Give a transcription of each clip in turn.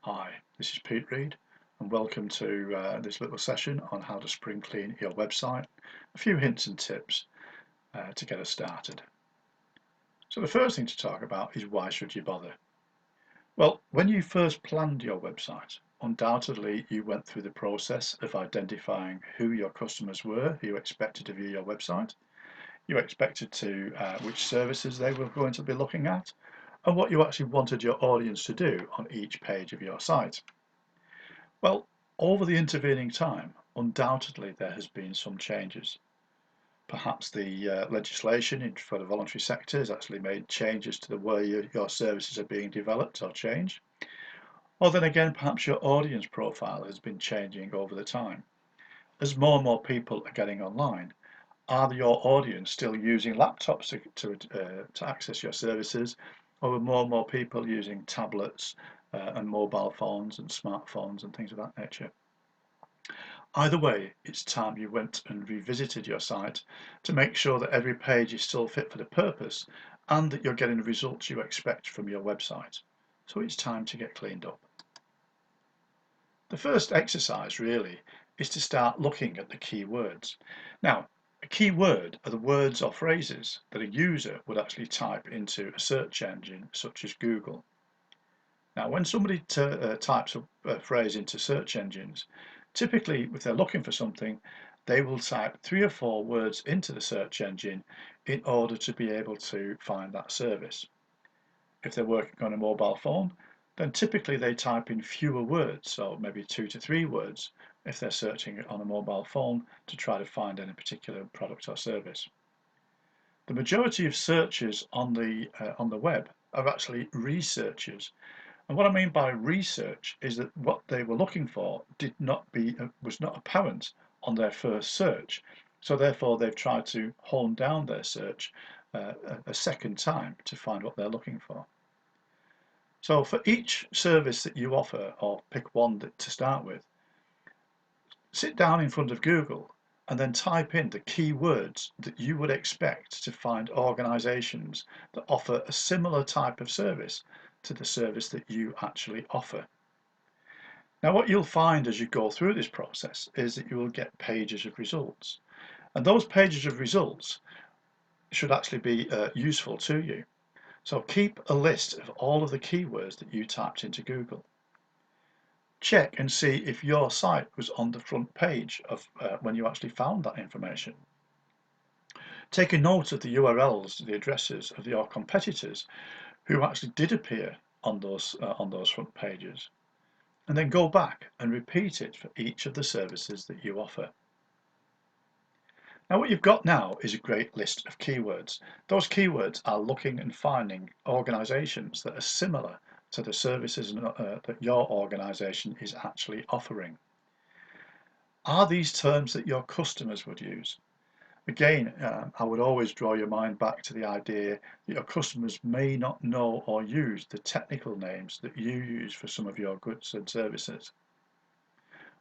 Hi, this is Pete Reed, and welcome to this little session on how to spring clean your website. A few hints and tips to get us started. So the first thing to talk about is why should you bother? Well, when you first planned your website, undoubtedly you went through the process of identifying who your customers were, who you expected to view your website. You expected to which services they were going to be looking at, and what you actually wanted your audience to do on each page of your site. Well, over the intervening time, undoubtedly there has been some changes. Perhaps the legislation for the voluntary sector has actually made changes to the way your services are being developed or changed. Or then again, perhaps your audience profile has been changing over the time. As more and more people are getting online, are your audience still using laptops to access your services, or are more and more people using tablets and mobile phones and smartphones and things of that nature? Either way, it's time you went and revisited your site to make sure that every page is still fit for the purpose and that you're getting the results you expect from your website. So it's time to get cleaned up. The first exercise really is to start looking at the keywords. Now, a keyword are the words or phrases that a user would actually type into a search engine such as Google. Now, when somebody types a phrase into search engines, typically if they're looking for something, they will type 3 or 4 words into the search engine in order to be able to find that service. If they're working on a mobile phone, then typically they type in fewer words, so maybe 2 to 3 words if they're searching on a mobile phone to try to find any particular product or service. The majority of searches on the web are actually researches. And what I mean by research is that what they were looking for was not apparent on their first search. So therefore they've tried to hone down their search a second time to find what they're looking for. So for each service that you offer, or pick one to start with, sit down in front of Google and then type in the keywords that you would expect to find organizations that offer a similar type of service to the service that you actually offer. Now, what you'll find as you go through this process is that you will get pages of results. And those pages of results should actually be useful to you. So keep a list of all of the keywords that you typed into Google. Check and see if your site was on the front page of when you actually found that information. Take a note of the URLs, the addresses of your competitors who actually did appear on those front pages, and then go back and repeat it for each of the services that you offer. Now what you've got now is a great list of keywords. Those keywords are looking and finding organizations that are similar to the services that your organization is actually offering. Are these terms that your customers would use? Again, I would always draw your mind back to the idea that your customers may not know or use the technical names that you use for some of your goods and services.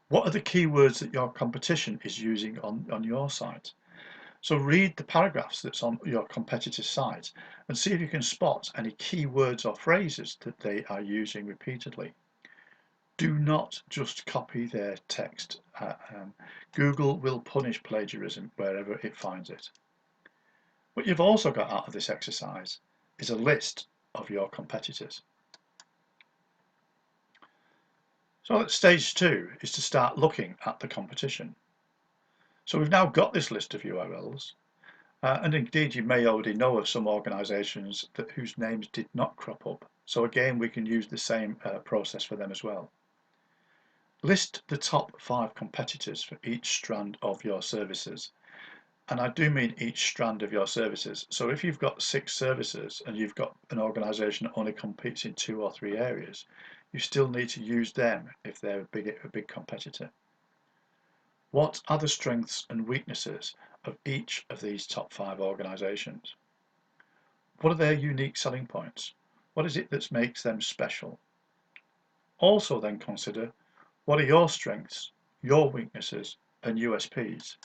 What are the keywords that your competition is using on your site? So read the paragraphs that's on your competitor's site and see if you can spot any keywords or phrases that they are using repeatedly. Do not just copy their text. Google will punish plagiarism wherever it finds it. What you've also got out of this exercise is a list of your competitors. So stage 2 is to start looking at the competition. So we've now got this list of URLs, and indeed you may already know of some organizations whose names did not crop up. So again, we can use the same process for them as well. List the top 5 competitors for each strand of your services. And I do mean each strand of your services. So if you've got 6 services and you've got an organization that only competes in 2 or 3 areas, you still need to use them if they're a big competitor. What are the strengths and weaknesses of each of these top 5 organizations? What are their unique selling points? What is it that makes them special? Also then consider, what are your strengths, your weaknesses and USPs?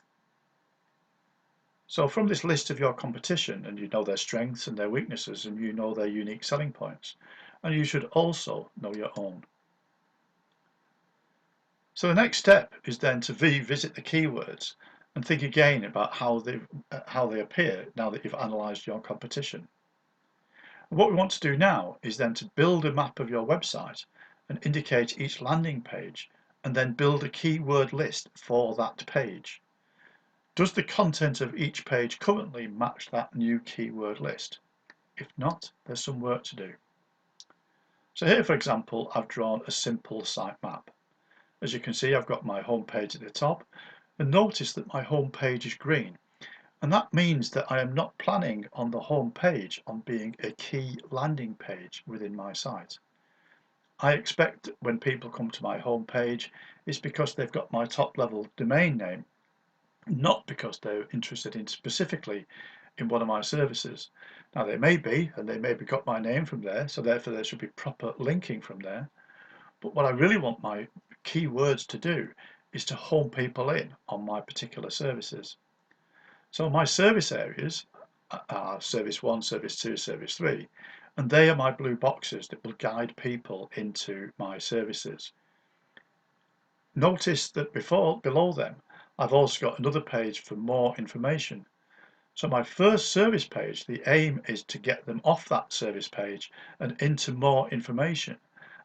So from this list of your competition, and you know their strengths and their weaknesses, and you know their unique selling points, and you should also know your own. So the next step is then to revisit the keywords and think again about how they appear now that you've analysed your competition. And what we want to do now is then to build a map of your website and indicate each landing page, and then build a keyword list for that page. Does the content of each page currently match that new keyword list? If not, there's some work to do. So here, for example, I've drawn a simple site map. As you can see, I've got my home page at the top, and notice that my home page is green. And that means that I am not planning on the home page on being a key landing page within my site. I expect when people come to my home page, it's because they've got my top level domain name, not because they're interested in specifically in one of my services. Now they may be, and they maybe got my name from there, so therefore there should be proper linking from there. But what I really want my keywords to do is to home people in on my particular services. So my service areas are Service 1, Service 2, Service 3, and they are my blue boxes that will guide people into my services. Notice that below them, I've also got another page for more information. So my first service page, the aim is to get them off that service page and into more information,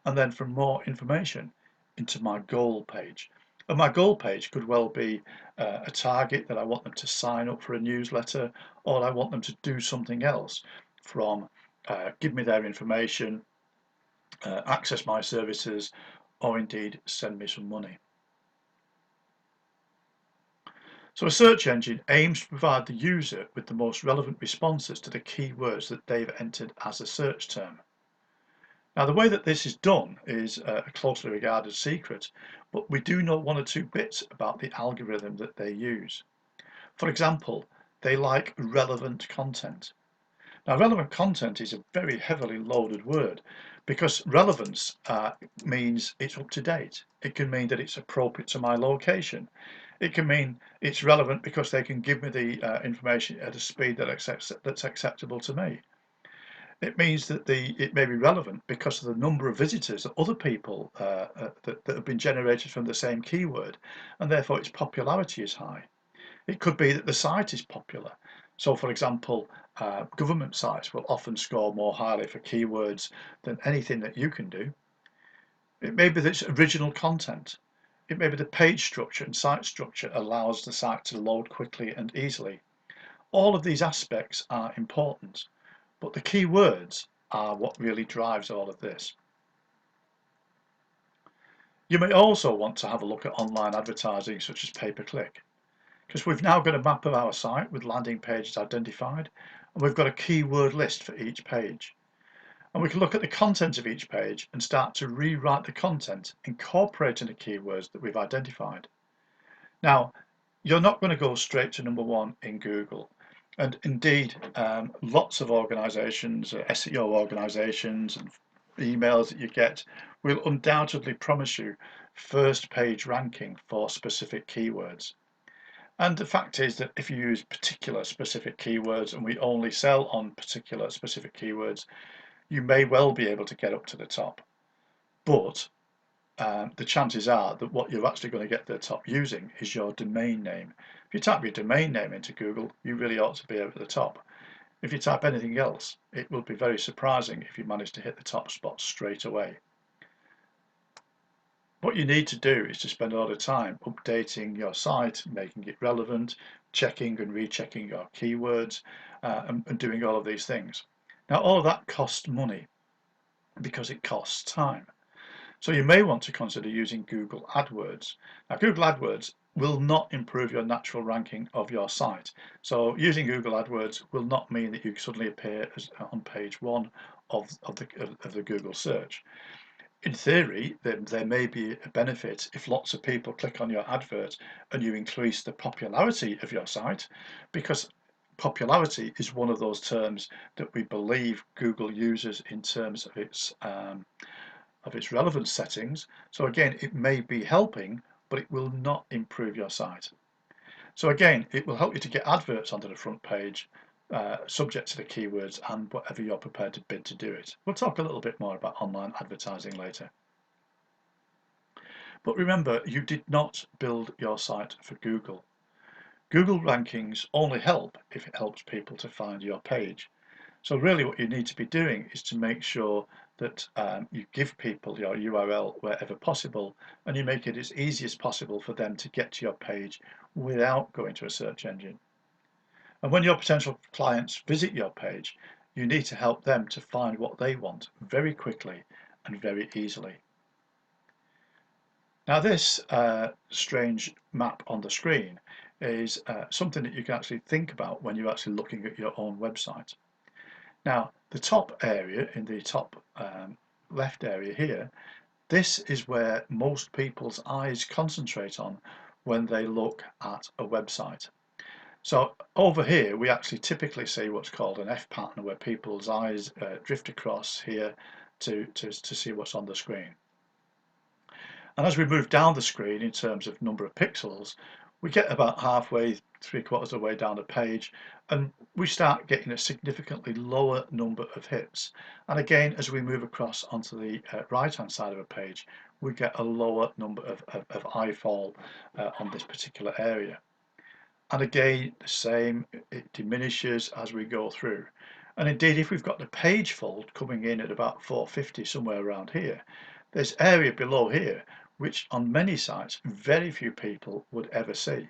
and then from more information into my goal page. And my goal page could well be a target that I want them to sign up for a newsletter, or I want them to do something else, from give me their information, access my services, or indeed send me some money. So a search engine aims to provide the user with the most relevant responses to the keywords that they've entered as a search term. Now the way that this is done is a closely regarded secret, but we do know one or two bits about the algorithm that they use. For example, they like relevant content. Now relevant content is a very heavily loaded word, because relevance means it's up to date. It can mean that it's appropriate to my location. It can mean it's relevant because they can give me the information at a speed that's acceptable to me. It means that it may be relevant because of the number of visitors that other people that have been generated from the same keyword, and therefore its popularity is high. It could be that the site is popular. So for example, government sites will often score more highly for keywords than anything that you can do. It may be that it's original content. It may be the page structure and site structure allows the site to load quickly and easily. All of these aspects are important, but the keywords are what really drives all of this. You may also want to have a look at online advertising such as Payperclick, because we've now got a map of our site with landing pages identified, and we've got a keyword list for each page. And we can look at the content of each page and start to rewrite the content, incorporating the keywords that we've identified. Now, you're not going to go straight to number one in Google. And indeed, lots of organizations, SEO organizations and emails that you get will undoubtedly promise you first page ranking for specific keywords. And the fact is that if you use particular specific keywords and we only sell on particular specific keywords, you may well be able to get up to the top. But the chances are that what you're actually going to get to the top using is your domain name. If you type your domain name into Google, you really ought to be over the top. If you type anything else, it will be very surprising if you manage to hit the top spot straight away. What you need to do is to spend a lot of time updating your site, making it relevant, checking and rechecking your keywords, and doing all of these things. Now, all of that costs money because it costs time. So you may want to consider using Google AdWords. Now, Google AdWords will not improve your natural ranking of your site. So using Google AdWords will not mean that you suddenly appear on page one of the Google search. In theory, there may be a benefit if lots of people click on your advert and you increase the popularity of your site, because popularity is one of those terms that we believe Google uses in terms of its relevance settings. So again, it may be helping, but it will not improve your site. So again, it will help you to get adverts onto the front page, subject to the keywords and whatever you're prepared to bid to do it. We'll talk a little bit more about online advertising later. But remember, you did not build your site for Google. Google rankings only help if it helps people to find your page. So really what you need to be doing is to make sure that you give people your URL wherever possible, and you make it as easy as possible for them to get to your page without going to a search engine. And when your potential clients visit your page, you need to help them to find what they want very quickly and very easily. Now this strange map on the screen is something that you can actually think about when you're actually looking at your own website. Now the top area, in the top left area here, this is where most people's eyes concentrate on when they look at a website. So over here we actually typically see what's called an F pattern, where people's eyes drift across here to see what's on the screen. And as we move down the screen in terms of number of pixels, we get about halfway, 3/4 of the way down the page, and we start getting a significantly lower number of hits. And again, as we move across onto the right hand side of a page, we get a lower number of eyefall on this particular area. And again, the same, it diminishes as we go through. And indeed, if we've got the page fold coming in at about 450, somewhere around here, there's area below here which on many sites very few people would ever see.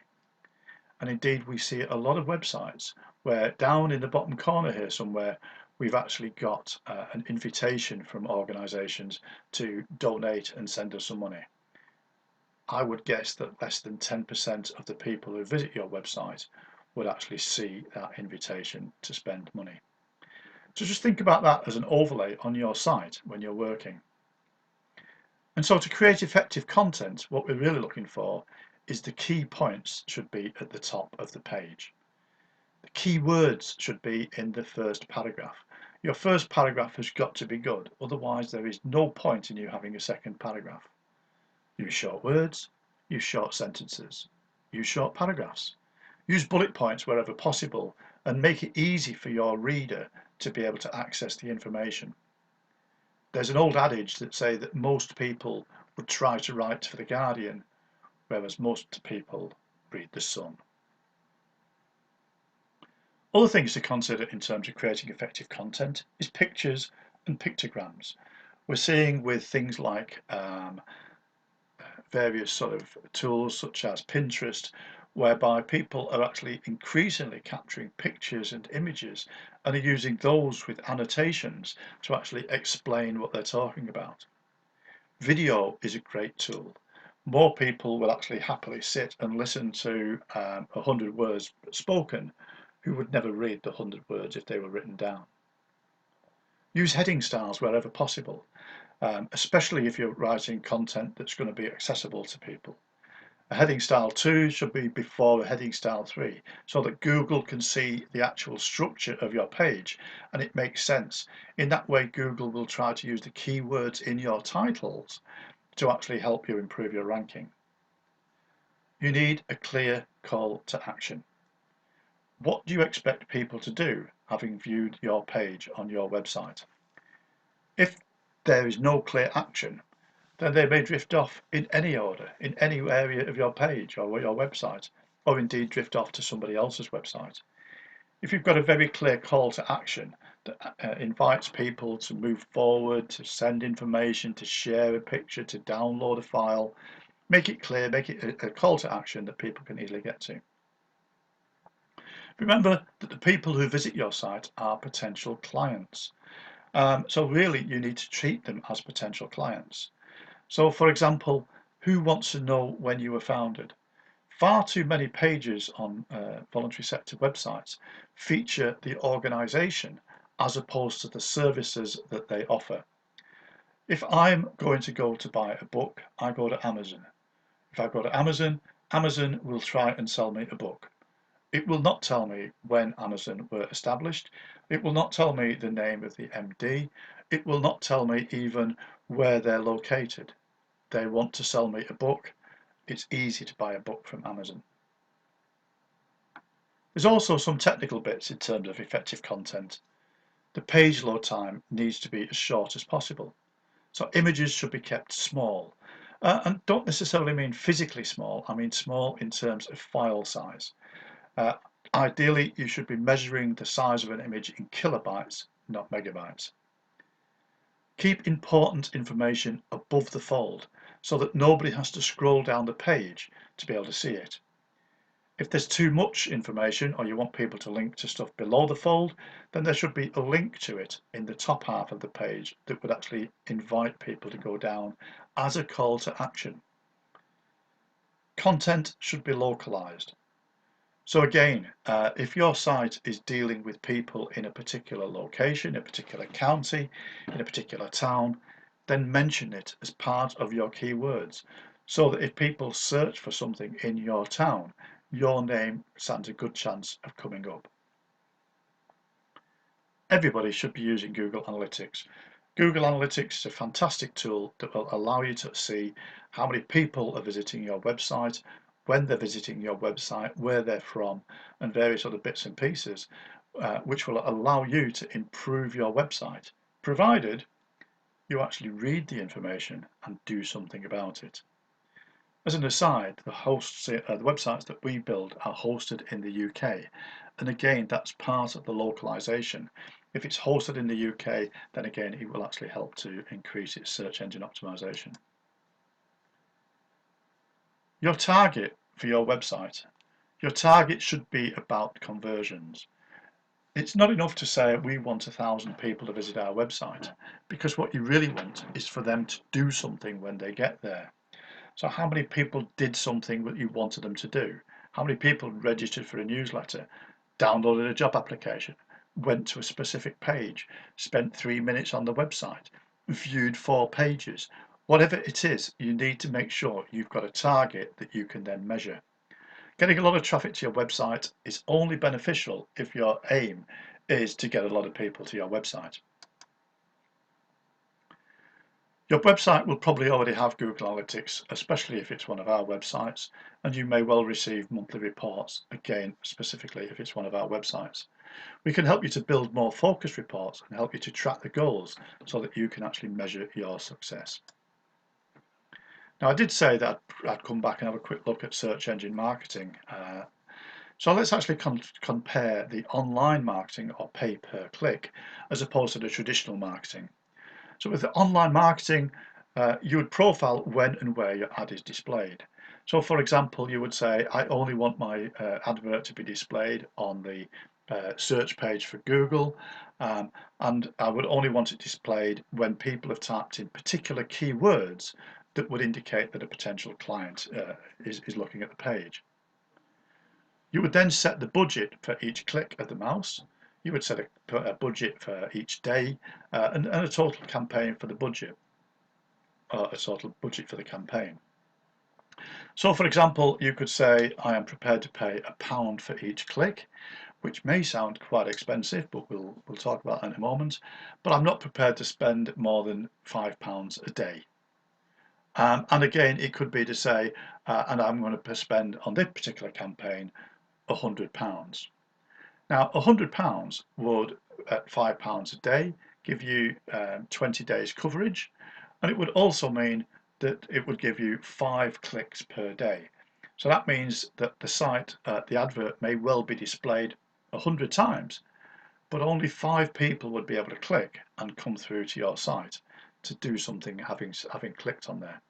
And indeed, we see a lot of websites where down in the bottom corner here somewhere we've actually got an invitation from organizations to donate and send us some money. I would guess that less than 10% of the people who visit your website would actually see that invitation to spend money. So just think about that as an overlay on your site when you're working. And so to create effective content, what we're really looking for is the key points should be at the top of the page. The key words should be in the first paragraph. Your first paragraph has got to be good, otherwise there is no point in you having a second paragraph. Use short words, use short sentences, use short paragraphs. Use bullet points wherever possible and make it easy for your reader to be able to access the information. There's an old adage that say that most people would try to write for the Guardian, whereas most people read the Sun. Other things to consider in terms of creating effective content is pictures and pictograms. We're seeing with things like various sort of tools such as Pinterest, whereby people are actually increasingly capturing pictures and images and are using those with annotations to actually explain what they're talking about. Video is a great tool. More people will actually happily sit and listen to 100 words spoken who would never read the 100 words if they were written down. Use heading styles wherever possible. Especially if you're writing content that's going to be accessible to people. A heading style 2 should be before a heading style 3 so that Google can see the actual structure of your page and it makes sense. In that way, Google will try to use the keywords in your titles to actually help you improve your ranking. You need a clear call to action. What do you expect people to do having viewed your page on your website? If there is no clear action, then they may drift off in any order, in any area of your page or your website, or indeed drift off to somebody else's website. If you've got a very clear call to action that invites people to move forward, to send information, to share a picture, to download a file, make it clear, make it a call to action that people can easily get to. Remember that the people who visit your site are potential clients. So really you need to treat them as potential clients. So for example, who wants to know when you were founded? Far too many pages on voluntary sector websites feature the organisation as opposed to the services that they offer. If I'm going to buy a book, I go to Amazon. If I go to Amazon, Amazon will try and sell me a book. It will not tell me when Amazon were established. It will not tell me the name of the MD. It will not tell me even where they're located. They want to sell me a book. It's easy to buy a book from Amazon. There's also some technical bits in terms of effective content. The page load time needs to be as short as possible. So images should be kept small. And don't necessarily mean physically small, I mean small in terms of file size. Uh, Ideally, you should be measuring the size of an image in kilobytes, not megabytes. Keep important information above the fold so that nobody has to scroll down the page to be able to see it. If there's too much information or you want people to link to stuff below the fold, then there should be a link to it in the top half of the page that would actually invite people to go down as a call to action. Content should be localized. So again, if your site is dealing with people in a particular location, a particular county, in a particular town, then mention it as part of your keywords so that if people search for something in your town, your name stands a good chance of coming up. Everybody should be using Google Analytics. Google Analytics is a fantastic tool that will allow you to see how many people are visiting your website, when they're visiting your website, where they're from, and various other bits and pieces, which will allow you to improve your website, provided you actually read the information and do something about it. As an aside, the websites that we build are hosted in the UK, and again, that's part of the localization. If it's hosted in the UK, then again, it will actually help to increase its search engine optimization. Your target for your website. Your target should be about conversions. It's not enough to say we want 1,000 people to visit our website, because what you really want is for them to do something when they get there. So how many people did something that you wanted them to do? How many people registered for a newsletter, downloaded a job application, went to a specific page, spent 3 minutes on the website, viewed 4 pages? Whatever it is, you need to make sure you've got a target that you can then measure. Getting a lot of traffic to your website is only beneficial if your aim is to get a lot of people to your website. Your website will probably already have Google Analytics, especially if it's one of our websites, and you may well receive monthly reports, again, specifically if it's one of our websites. We can help you to build more focused reports and help you to track the goals so that you can actually measure your success. Now, I did say that I'd come back and have a quick look at search engine marketing. So let's actually compare the online marketing or pay-per-click as opposed to the traditional marketing. So with the online marketing, you would profile when and where your ad is displayed. So for example, you would say, I only want my advert to be displayed on the search page for Google, and I would only want it displayed when people have typed in particular keywords that would indicate that a potential client is looking at the page. You would then set the budget for each click of the mouse. You would set a budget for each day and a total campaign for the budget, or a total budget for the campaign. So for example, you could say, I am prepared to pay £1 for each click, which may sound quite expensive, but we'll talk about that in a moment. But I'm not prepared to spend more than £5 a day. And again, it could be to say, and I'm going to spend on this particular campaign £100. Now, £100 would, at £5 a day, give you 20 days coverage, and it would also mean that it would give you 5 clicks per day. So that means that the site, the advert may well be displayed 100 times, but only 5 people would be able to click and come through to your site to do something having clicked on there.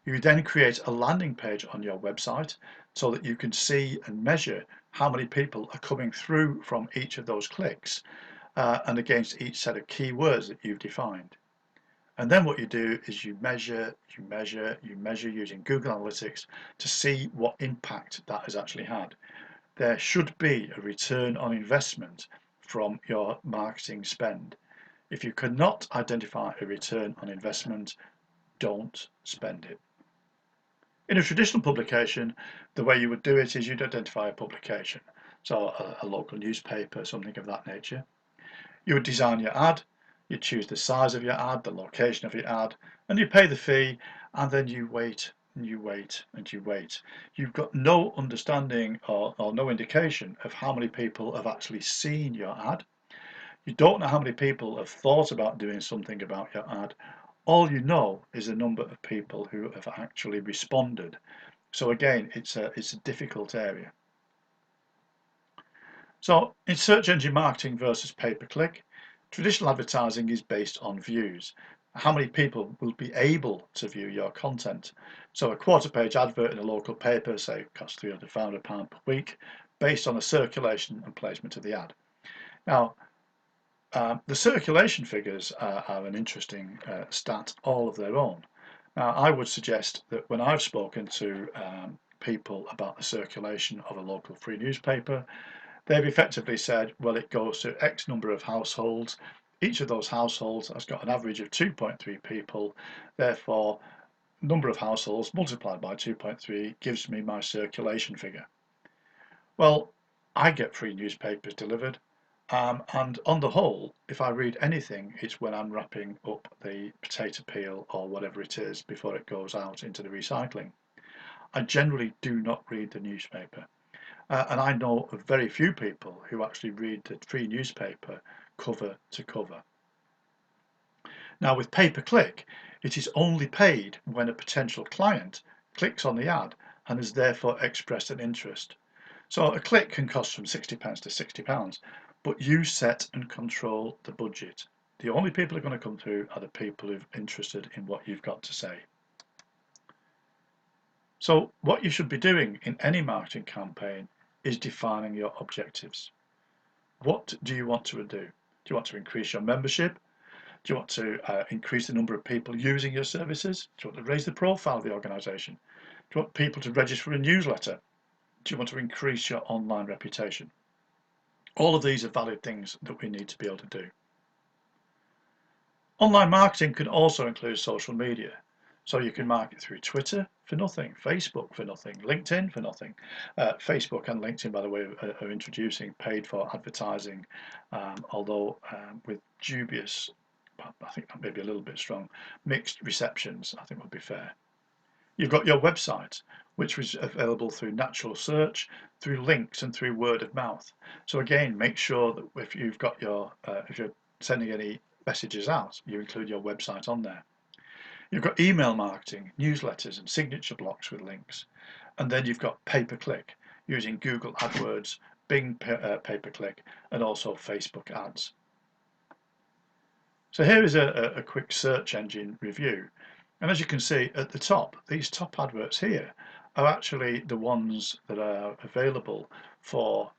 You then create a landing page on your website so that you can see and measure how many people are coming through from each of those clicks and against each set of keywords that you've defined. And then what you do is you measure using Google Analytics to see what impact that has actually had. There should be a return on investment from your marketing spend. If you cannot identify a return on investment, don't spend it. In a traditional publication, the way you would do it is you'd identify a publication, so a local newspaper, something of that nature. You would design your ad, you choose the size of your ad, the location of your ad, and you pay the fee, and then you wait and you wait and you wait. You've got no understanding or no indication of how many people have actually seen your ad. You don't know how many people have thought about doing something about your ad, All you know is the number of people who have actually responded. So again, it's a difficult area. So in search engine marketing versus pay-per-click, traditional advertising is based on views. How many people will be able to view your content? So a quarter-page advert in a local paper, say, costs £300, £500 per week, based on the circulation and placement of the ad. Now, the circulation figures are an interesting stat all of their own. Now, I would suggest that when I've spoken to people about the circulation of a local free newspaper, they've effectively said, well, it goes to X number of households. Each of those households has got an average of 2.3 people. Therefore, number of households multiplied by 2.3 gives me my circulation figure. Well, I get free newspapers delivered. And on the whole, if I read anything, it's when I'm wrapping up the potato peel or whatever it is before it goes out into the recycling. I generally do not read the newspaper. And I know of very few people who actually read the free newspaper cover to cover. Now with pay-per-click, it is only paid when a potential client clicks on the ad and has therefore expressed an interest. So a click can cost from £60 to £60, but you set and control the budget. The only people who are going to come through are the people who are interested in what you've got to say. So what you should be doing in any marketing campaign is defining your objectives. What do you want to do? Do you want to increase your membership? Do you want to increase the number of people using your services? Do you want to raise the profile of the organisation? Do you want people to register for a newsletter? Do you want to increase your online reputation? All of these are valid things that we need to be able to do. Online marketing can also include social media. So you can market through Twitter for nothing, Facebook for nothing, LinkedIn for nothing. Facebook and LinkedIn, by the way, are introducing paid for advertising, although with dubious, I think that may be a little bit strong, mixed receptions, I think would be fair. You've got your website, which was available through natural search, through links and through word of mouth. So again, make sure that if you've got your, if you're sending any messages out, you include your website on there. You've got email marketing, newsletters and signature blocks with links. And then you've got pay-per-click using Google AdWords, Bing pay-per-click and also Facebook ads. So here is a quick search engine review. And as you can see at the top, these top adverts here are actually the ones that are available for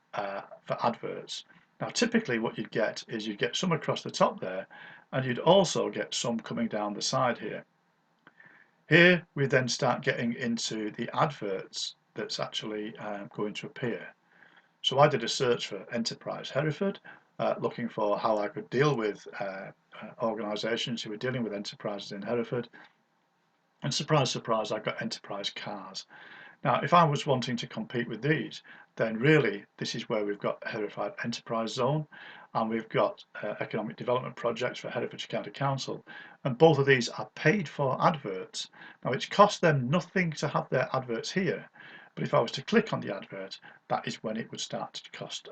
adverts. Now typically what you'd get is you'd get some across the top there and you'd also get some coming down the side here. Here we then start getting into the adverts that's actually going to appear. So I did a search for Enterprise Hereford, looking for how I could deal with organisations who were dealing with enterprises in Hereford. And surprise, surprise, I got Enterprise Cars. Now, if I was wanting to compete with these, then really this is where we've got Hereford Enterprise Zone and we've got economic development projects for Herefordshire County Council, and both of these are paid for adverts. Now it costs them nothing to have their adverts here, but if I was to click on the advert, that is when it would start to cost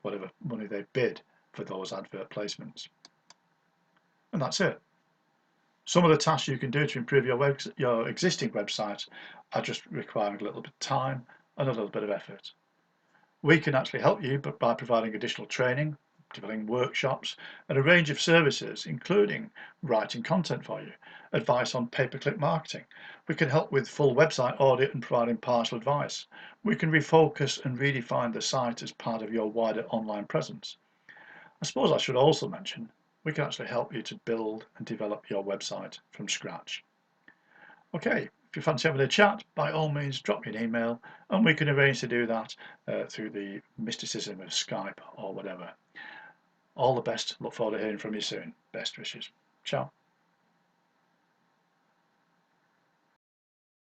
whatever money they bid for those advert placements. And that's it. Some of the tasks you can do to improve your existing website are just requiring a little bit of time and a little bit of effort. We can actually help you by providing additional training, developing workshops, and a range of services, including writing content for you, advice on pay-per-click marketing. We can help with full website audit and providing partial advice. We can refocus and redefine the site as part of your wider online presence. I suppose I should also mention we can actually help you to build and develop your website from scratch. Okay, if you fancy having a chat, by all means drop me an email and we can arrange to do that through the mysticism of Skype or whatever. All the best. Look forward to hearing from you soon. Best wishes. Ciao.